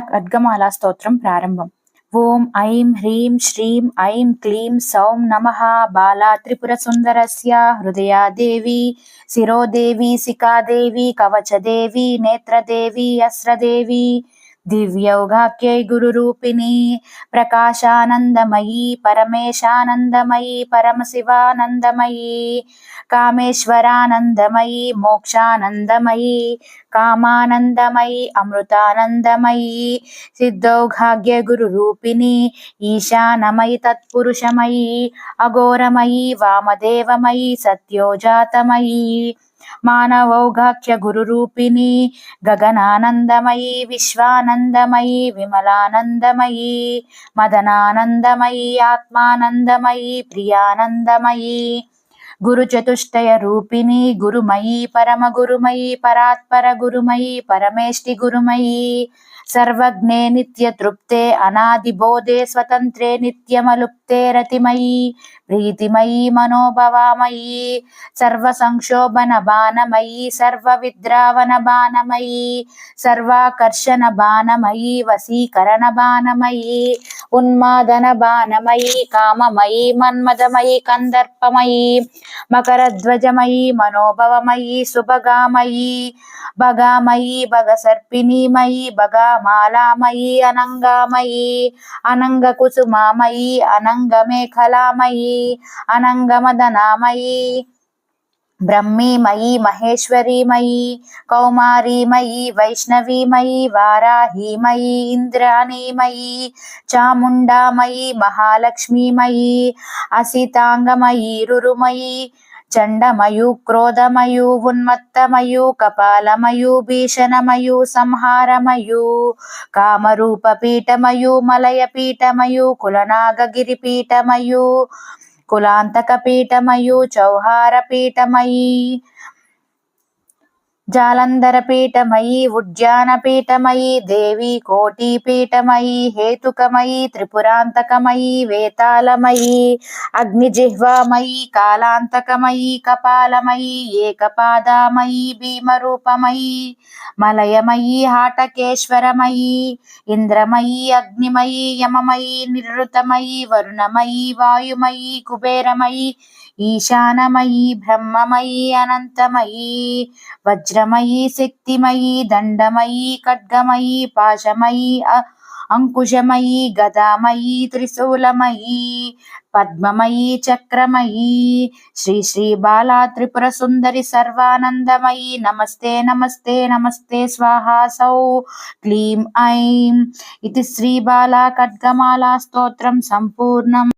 ఖడ్గమాలా స్తోత్రం ప్రారంభం. ఓం ఐం హ్రీం శ్రీం ఐం క్లీం సౌం నమః. బాలా త్రిపుర సుందరస్య హృదయాదేవి శిరోదేవి శిఖాదేవి కవచదేవి నేత్రదేవి అస్రదేవి దివ్యౌఘాఖ్యై గురురూపిణి ప్రకాశానందమయీ పరమేశానందమయీ పరమశివానందమయీ కామేశ్వరానందమయీ మోక్షానందమయీ కామానందమయీ అమృతానందమయీ సిద్ధౌఘాగ్య గురురూపిణి ఈశానమయీ తత్పురుషమయీ అఘోరమయీ వామదేవమయీ సత్యోజాతమయీ మానవౌఘాఖ్య గురురూపిణి గగనానందమయీ విశ్వానందమయీ విమలానందమయీ మదనానందమయీ ఆత్మానందమయీ ప్రియానందమయీ గురుచతుష్టయ రూపిణి గురుమయీ పరమగురుమయీ పరాత్పర గురుమయీ పరమేష్టి గురుమయీ సర్వజ్ఞే నిత్యతృప్తే అనాదిబోధే స్వతంత్రే నిత్యమలుప్తే రతిమయీ ప్రీతిమయీ మనోభవామయీ సర్వసంక్షోభన బాణమయీ సర్వవిద్రావణ బాణమయీ సర్వాకర్షణ బాణమయీ వశీకరణ బాణమయీ ఉన్మాదన బాణమయీ కామమయీ మన్మదమయీ కందర్పమయీ మకరధ్వజమయీ మనోభవమయీ సుభగామయీ భగామయీ భగసర్పిణీమయీ భగామాలామయీ అనంగామయీ అనంగకుసుమామయీ అనంగమేఖలామయీ అనంగమదనామయీ బ్రహ్మీమయీ మహేశ్వరీమయీ కౌమారీమయీ వైష్ణవీమయీ వారాహీమయీ ఇంద్రాణీమయీ చాముండామయీ మహాలక్ష్మీమయీ అసితాంగమయీ రురుమయీ చండమయూ క్రోధమయూ ఉన్మత్తమయూ కపాలమయూ భీషణమయూ సంహారమయూ కామరూపపీఠమయూ మలయపీఠమయూ కులనాగగిరిపీఠమయూ కులాంతకపీఠమయూ చౌహారపీఠమయీ జాలంధరపీఠమయీ ఉజ్జానపీఠమయీ దేవీ కోటిపీఠమయీ హేతుకమయీ త్రిపురాంతకమయీ వేతాళమయీ అగ్నిజిహ్వామయీ కాలాంతకమయీ కపాలమయీ ఏకపాదామయీ భీమరూపమయీ మలయమయీ హాటకేశ్వరమయీ ఇంద్రమయీ అగ్నిమయీ యమమయీ నిరుతమయీ వరుణమయీ వాయుమయీ కుబేరమయీ ఈశానమయీ బ్రహ్మమయీ అనంతమయీ వజ్రమయీ శక్తిమయీ దండమయీ ఖడ్గమయీ పాశమయీ అంకుశమయీ గదామయీ త్రిశూలమయీ పద్మమయీ చక్రమయీ శ్రీ శ్రీ బాలా త్రిపుర సుందరి సర్వానందమయీ నమస్తే నమస్తే నమస్తే స్వాహా సౌ క్లీం ఐం ఇది శ్రీ బాలా ఖడ్గమాలా స్తోత్రం సంపూర్ణం.